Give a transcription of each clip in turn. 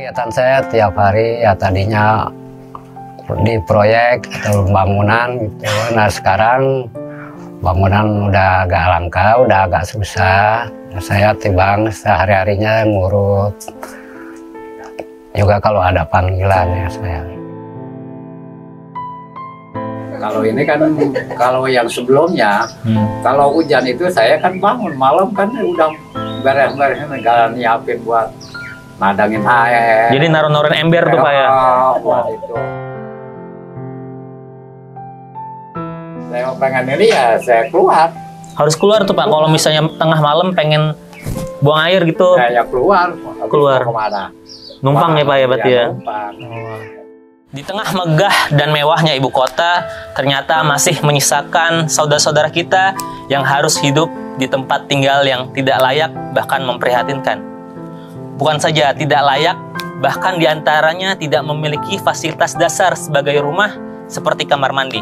Kegiatan saya tiap hari ya tadinya di proyek atau bangunan gitu. Nah sekarang bangunan udah agak langka, udah agak susah. Saya tibang sehari-harinya ngurut. Juga kalau ada panggilan ya saya. Kalau ini kan, kalau yang sebelumnya, kalau hujan itu saya kan bangun malam kan udah beres-beres negara nyiapin buat madangin air. Jadi naruh-naruhin ember tuh Pak ya? Buat itu. Saya pengen ini ya saya keluar. Harus keluar tuh Pak, kalau misalnya tengah malam pengen buang air gitu. Saya keluar. Keluar. Kemana? Numpang ya Pak ya berarti ya? Numpang. Di tengah megah dan mewahnya ibu kota, ternyata masih menyisakan saudara-saudara kita yang harus hidup di tempat tinggal yang tidak layak, bahkan memprihatinkan. Bukan saja tidak layak, bahkan diantaranya tidak memiliki fasilitas dasar sebagai rumah seperti kamar mandi.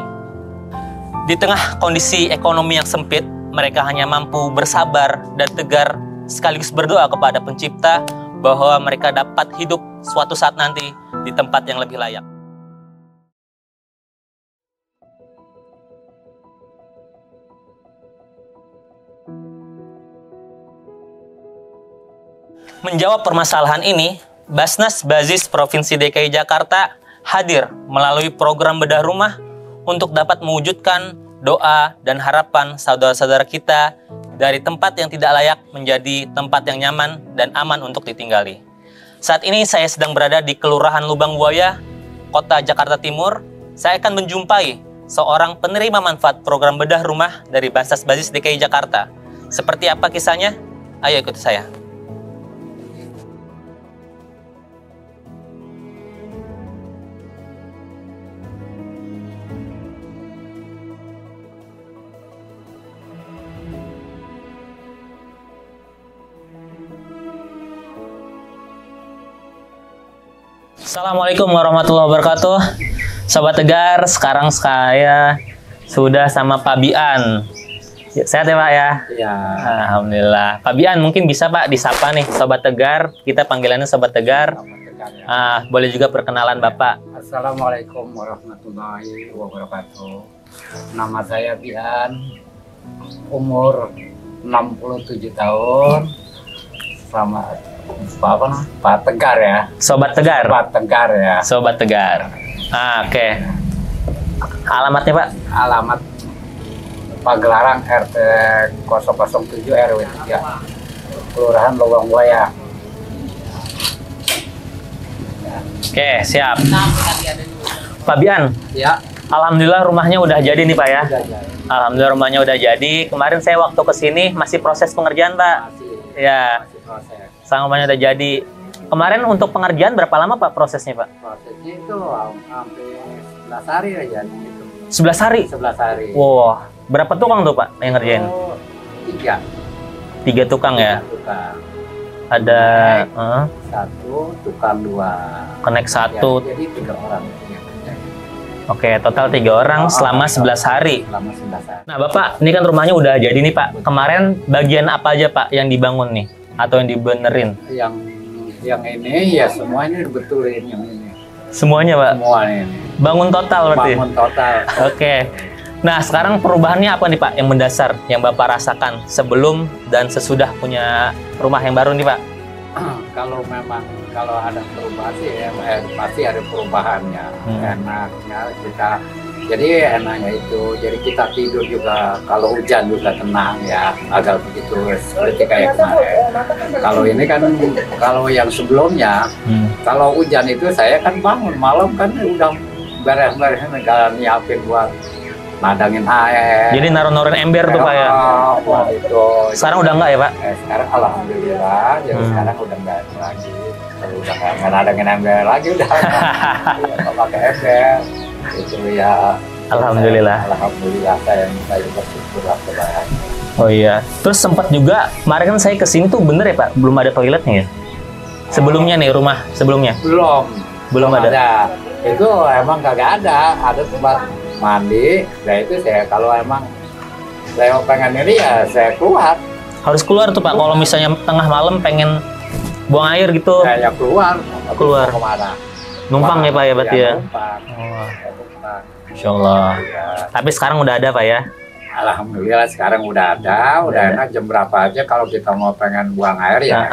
Di tengah kondisi ekonomi yang sempit, mereka hanya mampu bersabar dan tegar sekaligus berdoa kepada Pencipta bahwa mereka dapat hidup suatu saat nanti di tempat yang lebih layak. Menjawab permasalahan ini, Basnas Bazis Provinsi DKI Jakarta hadir melalui program bedah rumah untuk dapat mewujudkan doa dan harapan saudara-saudara kita dari tempat yang tidak layak menjadi tempat yang nyaman dan aman untuk ditinggali. Saat ini saya sedang berada di Kelurahan Lubang Buaya, Kota Jakarta Timur. Saya akan menjumpai seorang penerima manfaat program bedah rumah dari Basnas Bazis DKI Jakarta. Seperti apa kisahnya? Ayo ikuti saya. Assalamualaikum warahmatullahi wabarakatuh. Sobat Tegar, sekarang saya sudah sama Pak Bian. Sehat ya Pak ya? Iya. Alhamdulillah. Pak Bian mungkin bisa Pak disapa nih Sobat Tegar. Kita panggilannya Sobat Tegar. Boleh juga perkenalan Bapak. Assalamualaikum warahmatullahi wabarakatuh. Nama saya Bian, umur 67 tahun. Sama Pak Tegar ya. Sobat Tegar. Pak Tegar ya. Sobat Tegar. Oke. Alamatnya Pak? Alamat Pagelaran RT 007 RW 3, Kelurahan Lubang Buaya. Oke, siap. Pak Bian. Ya. Alhamdulillah rumahnya udah jadi nih Pak ya. Jadi. Alhamdulillah rumahnya udah jadi. Kemarin saya waktu kesini masih proses pengerjaan Pak. Ya. Masih proses. Sang rumahnya udah jadi. Kemarin untuk pengerjaan berapa lama Pak prosesnya Pak? Prosesnya itu hampir 11 hari aja gitu. 11 hari? 11 hari. Wow. Berapa tukang tuh Pak yang ngerjain? Oh, 3. 3 tukang ya? 3 tukang. Ada Satu, tukang 2. Connect 1. Jadi 3 orang. Oke, total 3 orang selama 11 hari. Selama 11 hari. Nah Bapak, ini kan rumahnya udah jadi nih Pak. Kemarin bagian apa aja Pak yang dibangun nih? Atau yang dibenerin? Yang ini ya semuanya dibetulin yang ini. Semuanya Pak? Semua ini. Bangun total berarti? Bangun total. Oke. Nah sekarang perubahannya apa nih Pak yang mendasar yang Bapak rasakan sebelum dan sesudah punya rumah yang baru nih Pak? Kalau ada perubahan sih ya, pasti ada perubahannya. Enaknya kita, jadi enaknya itu, jadi kita tidur juga kalau hujan juga tenang ya, agak begitu seperti kayak kemarin. Kalau ini kan, kalau yang sebelumnya, kalau hujan itu saya kan bangun malam kan udah beres-beres negara nyiapin buat madangin air. Jadi naruh-naruhin ember tuh Pak ya? Buat itu. Sekarang udah enggak ya Pak? Sekarang alhamdulillah, jadi sekarang udah enggak lagi. Udah nggak nadangin ember lagi, udah nggak pakai ember. Itu ya. Alhamdulillah. Alhamdulillah saya bersyukur lah kepada. Oh iya. Terus sempat juga kemarin kan saya kesini tuh bener ya Pak, belum ada toiletnya ya? Sebelumnya nih rumah sebelumnya? Belum ada. Itu emang kagak ada tempat mandi. Nah itu saya kalau emang saya pengen ini ya saya keluar. Harus keluar tuh Pak, kalau misalnya tengah malam pengen buang air gitu. Ya keluar. Keluar. Kemana? Numpang ya Pak ya berarti ya? Numpang. Oh, Numpang. Insya Allah. Ya. Tapi sekarang udah ada Pak ya? Alhamdulillah sekarang udah ada, udah enak jam berapa aja kalau kita mau pengen buang air ya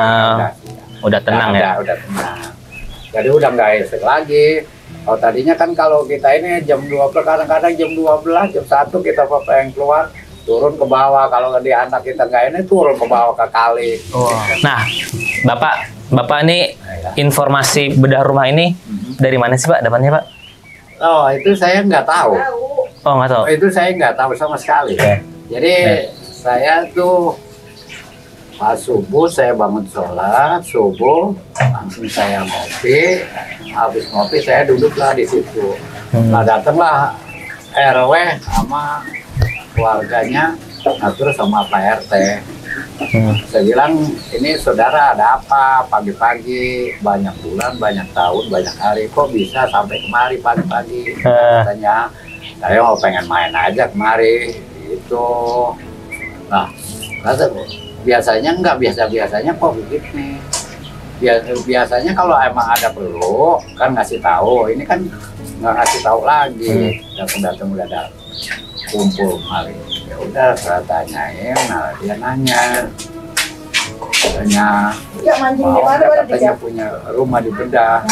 udah tenang ya? Udah tenang. Jadi udah nggak iseng lagi. Kalau tadinya kan kalau kita ini jam 12, kadang-kadang jam 12, jam 1 kita pengen keluar, turun ke bawah. Kalau di anak kita nggak ini turun ke bawah ke kali. Nah, Bapak ini informasi bedah rumah ini dari mana sih Pak? Dapatnya Pak? Oh itu saya nggak tahu. Oh nggak tahu. Itu saya nggak tahu sama sekali. Jadi saya tuh pas subuh saya bangun sholat subuh langsung saya ngopi, habis ngopi saya duduklah di situ. Nah datanglah RW sama keluarganya, terus sama Pak RT. Saya bilang ini saudara ada apa pagi-pagi, banyak bulan, banyak tahun, banyak hari kok bisa sampai kemari pagi-pagi? Katanya saya mau pengen main aja kemari itu. Nah kata biasanya enggak, biasanya kok begini. Biasanya kalau emang ada perlu kan ngasih tahu, ini kan nggak ngasih tahu lagi. Datang udah ada kumpul kali. Ya udah saya tanyain, nah dia nanya katanya punya rumah di Bedah.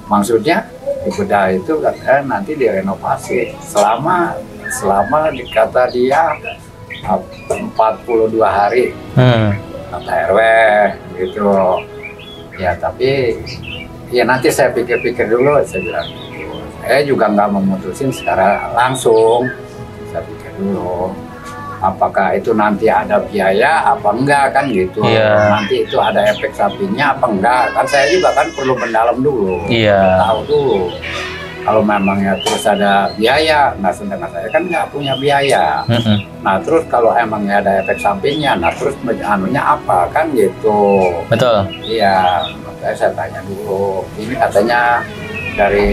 Maksudnya di Bedah itu katanya nanti direnovasi selama dikata dia 42 hari kata RW gitu ya. Tapi ya nanti saya pikir-pikir dulu, saya bilang gitu. Saya juga nggak memutusin secara langsung, saya pikir dulu apakah itu nanti ada biaya apa enggak kan gitu. Nanti itu ada efek sampingnya apa enggak kan, saya juga kan perlu mendalam dulu, tahu dulu. Kalau memangnya terus ada biaya, nah sedangkan saya kan nggak punya biaya. Nah terus kalau emangnya ada efek sampingnya, nah terus anunya apa kan gitu. Betul. Iya, makanya saya tanya dulu. Ini katanya dari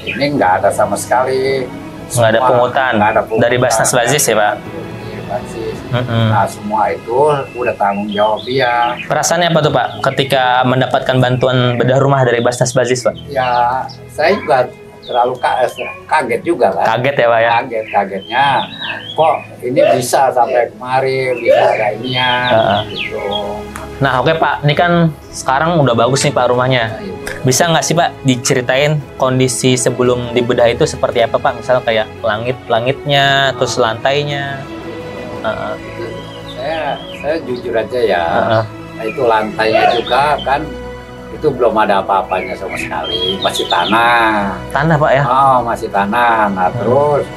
ini nggak ada sama sekali. Nggak ada pungutan. Dari Basnas Bazis ya Pak? Nah semua itu udah tanggung jawab dia. Perasaannya apa tuh Pak ketika mendapatkan bantuan bedah rumah dari Basnas Bazis Pak? Ya saya juga terlalu kaget juga kan. Kaget ya Pak ya? Kagetnya kok ini bisa sampai kemari, bisa ada ininya gitu. Nah oke Pak, ini kan sekarang udah bagus nih Pak rumahnya. Bisa nggak sih Pak diceritain kondisi sebelum dibedah itu seperti apa Pak? Misalnya kayak langitnya, terus lantainya. Saya jujur aja ya, itu lantainya juga kan itu belum ada apa-apanya sama sekali, masih tanah. Tanah Pak ya? Oh masih tanah. Nah terus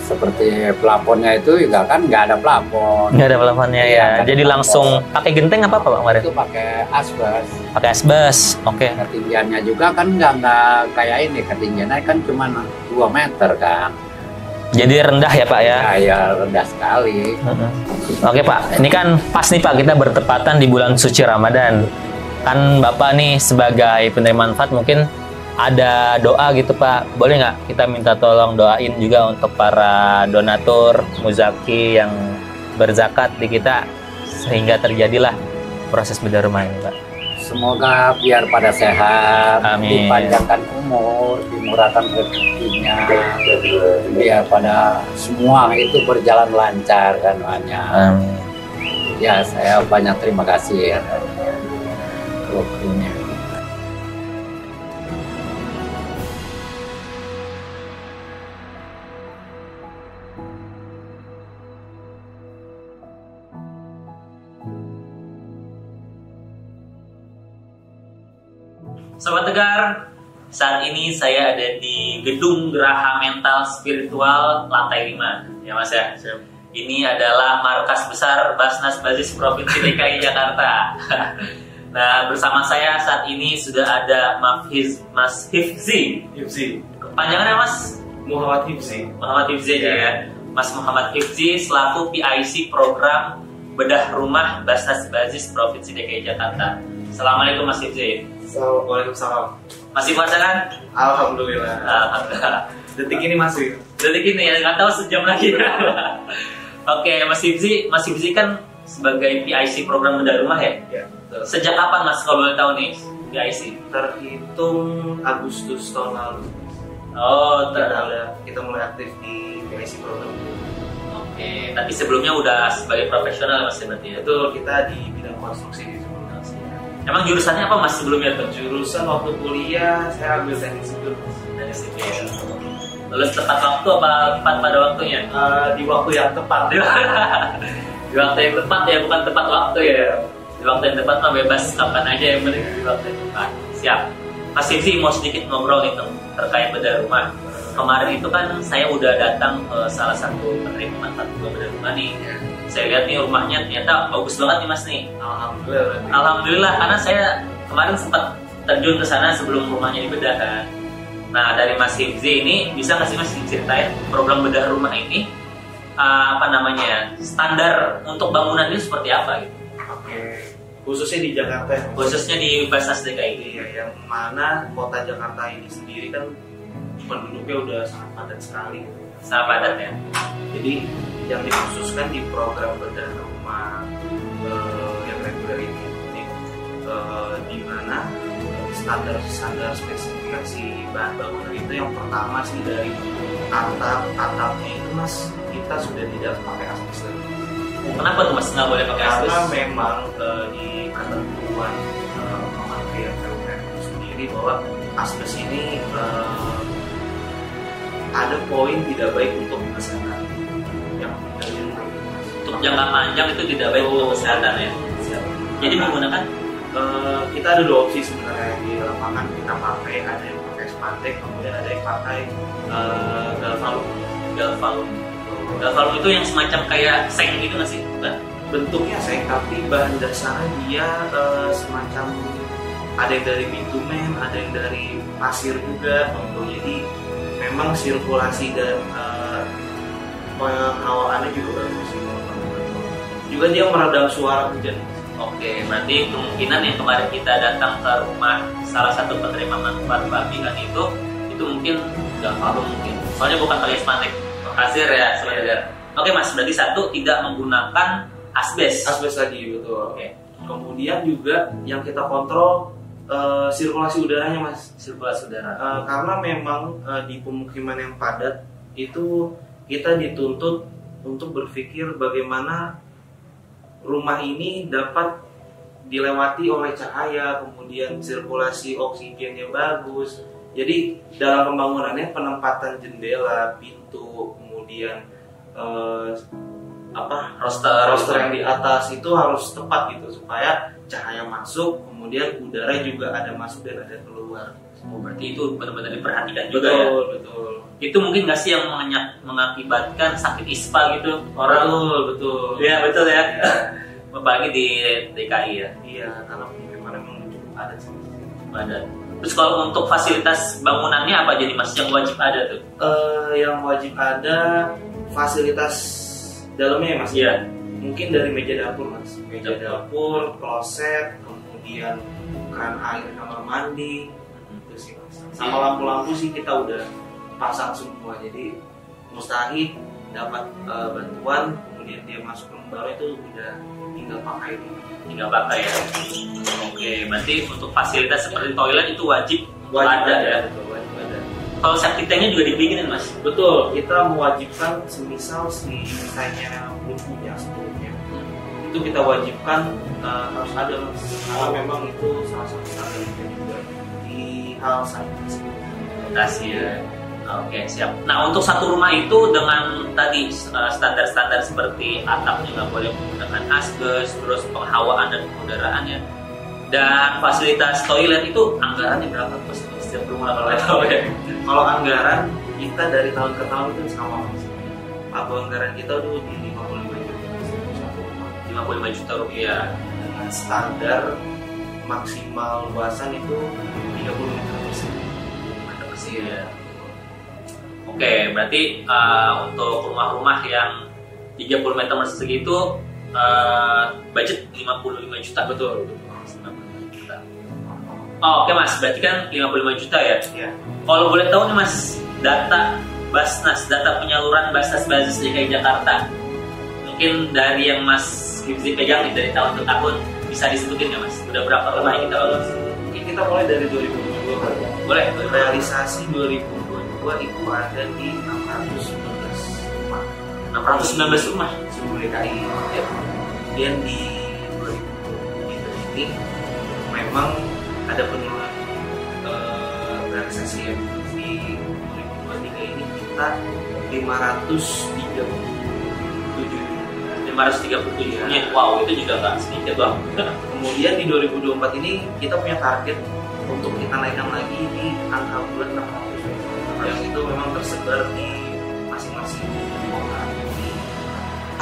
seperti plafonnya itu juga kan nggak ada plafon. Nggak ada plafonnya ya. Jadi langsung pakai genteng apa Pak kemarin? Itu pakai asbes. Pakai asbes, oke. Ketinggiannya juga kan nggak kayak ini, ketinggiannya kan cuma 2 meter kan. Jadi rendah ya Pak ya? Ya rendah sekali. Oke Pak, ini kan pas nih Pak kita bertepatan di bulan suci Ramadan. Kan Bapak nih sebagai penerima manfaat mungkin ada doa gitu Pak. Boleh nggak kita minta tolong doain juga untuk para donatur, muzaki yang berzakat di kita sehingga terjadilah proses bedah rumah ini Pak. Semoga biar pada sehat, amin. Dipanjangkan umur, dimurahkan rezekinya, biar pada semua itu berjalan lancar kan hanya. Ya saya banyak terima kasih ya. Waktunya. Sobat Tegar, saat ini saya ada di Gedung Geraha Mental Spiritual lantai 5 ya Mas ya. Ini adalah markas besar Basnas Bazis Provinsi DKI Jakarta. Nah bersama saya saat ini sudah ada Mas Hifzi. Panjangannya Mas? Muhammad Hifzi. Muhammad Hifzi ya. Mas Muhammad Hifzi selaku PIC program bedah rumah Basnas Bazis Provinsi DKI Jakarta. Assalamualaikum Mas Hifzi. Waalaikumsalam. Masih puasa kan? Alhamdulillah. Alhamdulillah. Detik ini masih. Detik ini ya, nggak tahu sejam lagi. Oke, Mas Hifzi kan sebagai PIC program bedah rumah ya? Ya, betul. Sejak kapan Mas kalau boleh tahu nih PIC? Terhitung Agustus tahun lalu. Oh, Kita mulai aktif di PIC program. Oke, tapi sebelumnya udah sebagai profesional Mas berarti ya? Betul, kita di bidang konstruksi di sebelumnya. Emang jurusannya apa Mas sebelumnya tuh? Jurusan waktu kuliah saya ambil teknik sipil. Teknik sipil. Lulus tepat waktu apa tepat pada waktunya? Di waktu yang tepat. Di waktu yang tepat ya, bukan tepat waktu ya. Di waktu yang tepat mah bebas kapan aja, yang penting di waktu yang tepat. Siap. Mas Hifzi mau sedikit ngobrol nih terkait bedah rumah. Kemarin itu kan saya udah datang ke salah satu penerima manfaat bedah rumah nih. Saya lihat nih rumahnya ternyata bagus banget nih Mas nih. Alhamdulillah. Alhamdulillah, karena saya kemarin sempat terjun ke sana sebelum rumahnya dibedah kan. Nah, dari Mas Hifzi ini bisa nggak sih Mas ceritain program bedah rumah ini apa namanya, standar untuk bangunan ini seperti apa gitu? Oke. Khususnya di Jakarta. Khususnya di Basnas DKI. Iya, yang mana kota Jakarta ini sendiri kan penduduknya udah sangat padat sekali. Sangat padat ya. Jadi yang dikhususkan di program bedah rumah yang reguler ini di mana standar spesifikasi bahan bangunan itu yang pertama sih dari atapnya itu Mas, kita sudah tidak pakai asbes lagi. Kenapa tuh Mas nggak boleh pakai asbes? Karena memang di ketentuan Kementerian PUPR itu sendiri bahwa asbes ini ada poin tidak baik untuk kesehatan. Untuk jangka panjang itu tidak baik untuk kesehatan ya. Jadi menggunakan kita ada dua opsi sebenarnya di lapangan. Kita pakai, ada yang pakai spantek, kemudian ada yang pakai galvalum. Galvalum itu yang semacam kayak seng gitu nggak sih? Bukan? Bentuknya seng, tapi bahan dasarnya dia semacam ada yang dari bitumen, ada yang dari pasir juga. Jadi memang sirkulasi dan pengawalannya juga bagus. Juga dia meredam suara hujan. Oke, berarti kemungkinan yang kemarin kita datang ke rumah salah satu penerima manfaat pabrikan itu mungkin nggak perlu mungkin. Soalnya bukan pakai spantek, pasir ya sebenarnya. Oke Mas, berarti satu tidak menggunakan asbes. Asbes tadi betul. Oke. Kemudian juga yang kita kontrol sirkulasi udaranya Mas. Sirkulasi udara. Karena memang di pemukiman yang padat itu kita dituntut untuk berpikir bagaimana rumah ini dapat dilewati oleh cahaya, kemudian sirkulasi oksigennya bagus. Jadi dalam pembangunannya penempatan jendela, pintu, kemudian roster yang di atas itu harus tepat gitu supaya cahaya masuk, kemudian udara juga ada masuk dan ada keluar. Oh, berarti itu benar-benar diperhatikan juga ya. Betul. Itu mungkin nggak sih yang mengakibatkan sakit ispa gitu orang? Betul. Iya betul ya. Apalagi di DKI ya. Iya, karena pemukiman memang cukup padat sih. Padat. Terus kalau untuk fasilitas bangunannya apa jadi Mas yang wajib ada tuh? Yang wajib ada fasilitas dalamnya ya Mas. Iya. Mungkin dari meja dapur Mas. Meja dapur, kloset, kemudian keran air kamar mandi. Itu sih Mas. Sama lampu-lampu sih kita udah pasang semua. Jadi mustahil dapat bantuan, kemudian dia masuk ke baru itu udah tinggal pakai ya. Oke, berarti untuk fasilitas seperti toilet itu wajib ada ya. Betul, wajib ada. Kalau septic tanknya juga dibikinin Mas? Betul, kita mewajibkan semisal si tanknya belum punya sebelumnya, itu kita wajibkan harus ada Mas. Karena memang itu salah satu standar kita juga di hal sanitasi ya. Oke, siap. Nah, untuk satu rumah itu dengan tadi standar-standar seperti atapnya nggak boleh menggunakan asbes, terus penghawaan dan pengudaraan ya, dan fasilitas toilet itu anggarannya berapa Mas setiap rumah kalau tahu ya? Kalau anggaran kita dari tahun ke tahun itu sama Mas. Anggaran kita tuh di 55 juta. 55 juta rupiah. Dengan standar maksimal luasan itu 30 meter persegi ya. Oke, berarti untuk rumah-rumah yang 30 meter persegi itu budget 55 juta. Betul. 55 juta. Oh, oke Mas, berarti kan 55 juta ya? Iya. Kalau boleh tahu nih Mas, data Basnas, data penyaluran Basnas DKI Jakarta. Mungkin dari yang Mas Hifzi pegang nih dari tahun ke tahun, bisa disebutin nggak Mas? Udah berapa rumah yang kita bangun? Mungkin kita mulai dari 2022 kan. Boleh. Realisasi 2022 itu ada di 619 rumah. 619 rumah. Seluruh DKI. Ya. Kemudian di 2023 ini memang ada penurunan realisasi yang di 2023 ini kita 537 unit. Wow, itu juga nggak sedikit Bang. Kemudian di 2024 ini kita punya target untuk kita naikkan lagi di angka bulan 600 yang itu memang tersebar di masing-masing kota.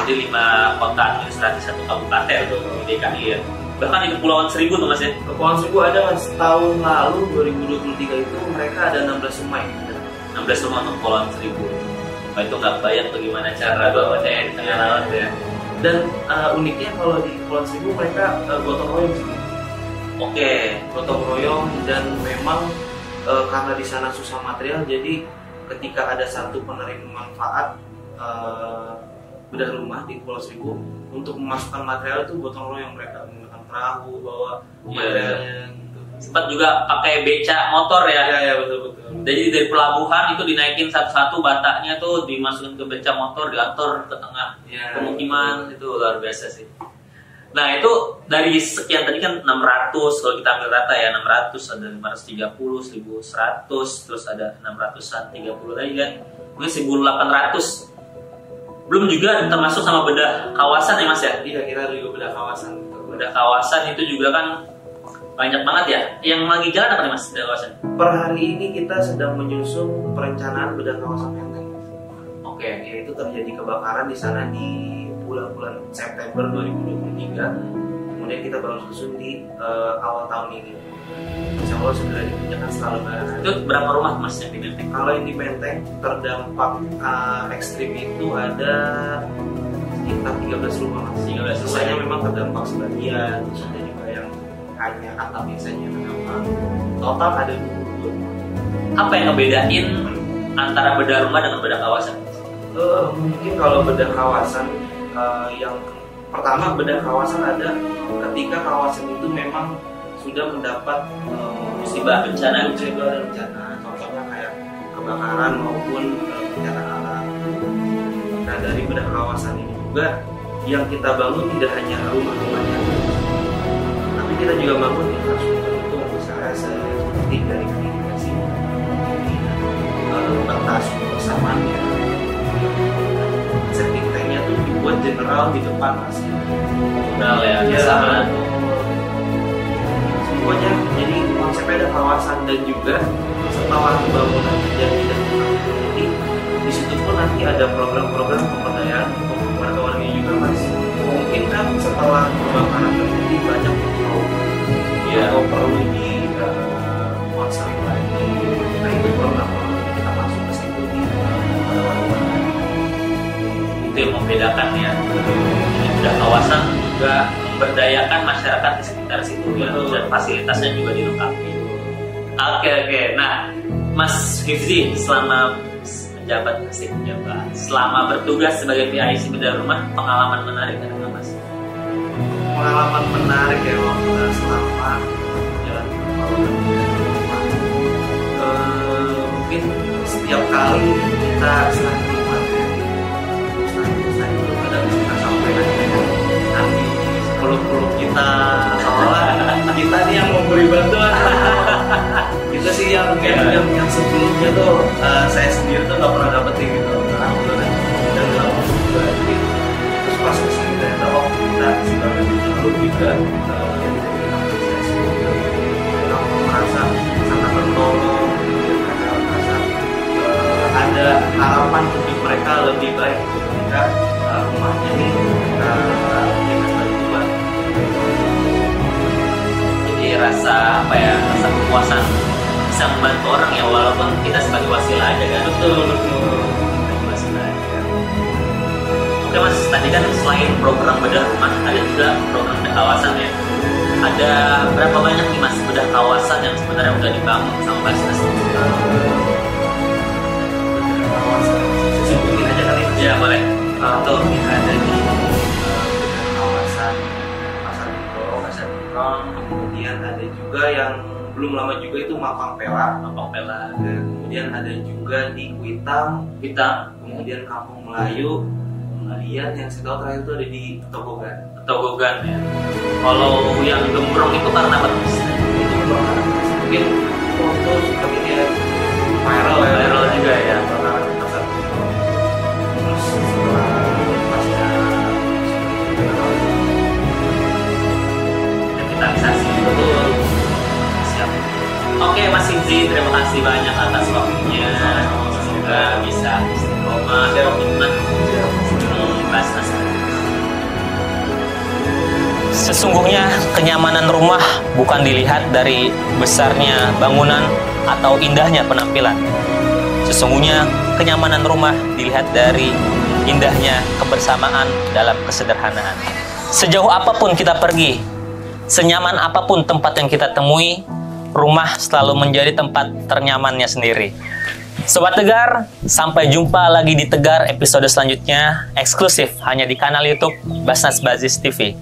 Jadi 5 kota administrasi 1 kabupaten tuh di DKI ya. Bahkan di Kepulauan Seribu tuh Mas ya. Kepulauan Seribu ada Mas, tahun lalu 2023 itu mereka ada 16 rumah yang ada. 16 rumah untuk Kepulauan Seribu. Nah, itu nggak bayang bagaimana cara bangunnya di tengah laut ya. Dan uniknya kalau di Kepulauan Seribu mereka gotong royong sih. Oke, Gotong royong dan memang karena di sana susah material, jadi ketika ada satu penerima manfaat bedah rumah di Kepulauan Seribu untuk memasukkan material itu gotong royong, mereka menggunakan perahu bawa materialnya. Sempat juga pakai beca motor ya. Ya betul. Jadi dari pelabuhan itu dinaikin satu-satu bataknya tuh dimasukin ke beca motor, diantar ke tengah pemukiman. Itu luar biasa sih. Nah itu dari sekian tadi kan 600, kalau kita ambil rata ya 600, ada 530, 1100, terus ada 600-an, 30 lagi kan, mungkin 1800. Belum juga termasuk sama bedah kawasan ya Mas ya? Iya, kita juga bedah kawasan. Bedah kawasan itu juga kan banyak banget ya. Yang lagi jalan apa nih Mas bedah kawasan? Per hari ini kita sedang menyusun perencanaan bedah kawasan Menteng. Oke. Yaitu terjadi kebakaran di sana di bulan September 2023. Kemudian kita baru susun di awal tahun ini. Insya Allah segera dikerjakan setelah lebaran. Itu berapa rumah Mas yang di Menteng? Kalau yang di Menteng terdampak ekstrim itu ada sekitar 13 rumah Mas. 13 Sisanya memang terdampak sebagian, terus ada juga yang hanya atap biasanya terdampak. Total ada 22. Apa yang ngebedain antara bedah rumah dengan bedah kawasan? Mungkin kalau bedah kawasan yang pertama, bedah kawasan ada ketika kawasan itu memang sudah mendapat musibah bencana. Contohnya kayak kebakaran maupun bencana alam. Nah dari bedah kawasan ini juga yang kita bangun tidak hanya rumah-rumahnya, tapi kita juga bangun infrastruktur itu misalnya seperti dari irigasi, batas bersamanya, septic tanknya tuh dibuat general di depan Mas. General ya, sama. Semuanya jadi konsepnya ada kawasan, dan juga setelah bangunan terjadi dan ini di situ pun nanti ada program-program pemberdayaan untuk warga-warga juga Mas. Mungkin kan setelah kebakaran terjadi banyak yang perlu di konseling lagi. Nah itu program kita masuk ke situ di warga-warga. Itu yang membedakan ya. Jadi bedah kawasan juga memberdayakan masyarakat di sekitar situ ya, dan fasilitasnya juga dilengkapi. Oke. Nah, Mas Hifzi selama selama bertugas sebagai PIC bedah rumah, pengalaman menarik ada nggak Mas? Pengalaman menarik ya selama jalan mungkin setiap kali kita sering itu kadang kita sampaikan nanti peluk-peluk kita seolah kita nih yang memberi bantuan. Kita sih yang sebelumnya tuh saya sendiri tuh nggak pernah dapetin gitu. Dan lama juga terus pas kesini ternyata kita sebagai guru juga merasa sangat tertolong, merasa ada harapan untuk mereka lebih baik ketika rumahnya ini kita berikan bantuan. Jadi rasa kepuasan bisa membantu orang ya, walaupun kita sebagai wasilah aja kan. Betul. Wasilah aja. Oke Mas, tadi kan selain program bedah rumah ada juga program bedah kawasan ya. Ada berapa banyak nih Mas bedah kawasan yang sebenarnya udah dibangun sama Basnas? Sebutin aja kali Mas. Ya boleh. Tuh kita ada di kawasan belum lama juga itu Mampang Pela. Dan kemudian ada juga di Kuitang, kemudian Kampung Melayu, kemudian yang saya tahu terakhir itu ada di Togogan ya. Kalau yang Gembrong itu karena apa? Itu mungkin foto sepertinya viral juga ya. Terus setelah pasca revitalisasi betul. Siap. Oke Mas Inzi, terima kasih banyak atas waktunya. Semoga bisa istiqomah komitmen di Basnas. Sesungguhnya kenyamanan rumah bukan dilihat dari besarnya bangunan atau indahnya penampilan. Sesungguhnya kenyamanan rumah dilihat dari indahnya kebersamaan dalam kesederhanaan. Sejauh apapun kita pergi, senyaman apapun tempat yang kita temui, rumah selalu menjadi tempat ternyamannya sendiri. Sobat Tegar, sampai jumpa lagi di Tegar episode selanjutnya, eksklusif hanya di kanal YouTube Basnas Bazis TV.